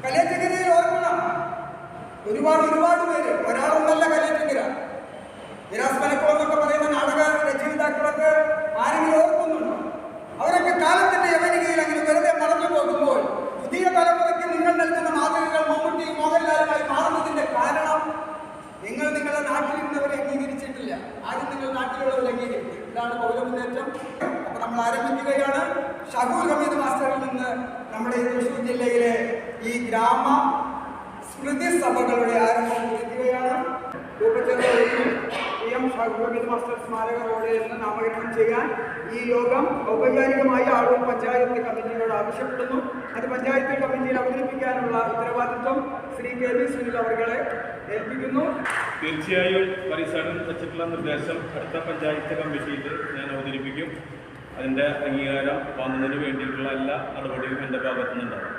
കലേറ്റക്കരയിൽ ഓർക്കണം, ഒരുപാട് പേര്, ഒരാളൊന്നല്ല കലേറ്റക്കര. വിരാസ് മലക്കോ എന്നൊക്കെ പറയുന്ന നാടക രചയിതാക്കളൊക്കെ ആരെങ്കിലും ഓർക്കുന്നുണ്ടോ? അവരൊക്കെ കാലത്തിന്റെ യവനികയിൽ അങ്ങനെ വെറുതെ മറന്നു പോകുമ്പോൾ പുതിയ തലമുറയ്ക്ക് നിങ്ങൾ നൽകുന്ന മാതൃകകൾ മമ്മൂട്ടിയും മോഹൻലാലുമായി മാറുന്നതിന്റെ കാരണം നിങ്ങൾ നിങ്ങളുടെ നാട്ടിലിരുന്നവരെ അംഗീകരിച്ചിട്ടില്ല. ആരും നിങ്ങൾ നാട്ടിലുള്ളവരെ അംഗീകരിക്കും. ഇതാണ് പൗരമുന്നേറ്റം. അപ്പൊ നമ്മൾ ആരംഭിക്കുകയാണ്. ഷഹൂർ ഹമീദ് മാസ്റ്ററിൽ നിന്ന് നമ്മുടെ തൃശ്ശൂർ ജില്ലയിലെ ഈ ഗ്രാമ സ്മൃതി സഭകളുടെ ആരംഭം കുറിക്കുകയാണ്. ഷഹൂർ ഹമീദ് മാസ്റ്റർ സ്മാരക റോഡ് എന്ന് നാമകരണം ചെയ്യാൻ ഈ യോഗം ഔപചാരികമായി ആളൂർ പഞ്ചായത്ത് കമ്മിറ്റിയോട് ആവശ്യപ്പെടുന്നു. അത് പഞ്ചായത്ത് കമ്മിറ്റിയിൽ അവതരിപ്പിക്കാനുള്ള ഉത്തരവാദിത്വം ശ്രീ കെ വി സുനിൽ അവരെ ഏൽപ്പിക്കുന്നു. തീർച്ചയായും പരിസരം വെച്ചിട്ടുള്ള നിർദ്ദേശം അടുത്ത പഞ്ചായത്ത് കമ്മിറ്റിയിൽ ഞാൻ അവതരിപ്പിക്കും. അതിൻ്റെ അംഗീകാരം വാങ്ങുന്നതിന് വേണ്ടിയിട്ടുള്ള എല്ലാ നടപടിയും എൻ്റെ ഭാഗത്തുനിന്നുണ്ടാകും.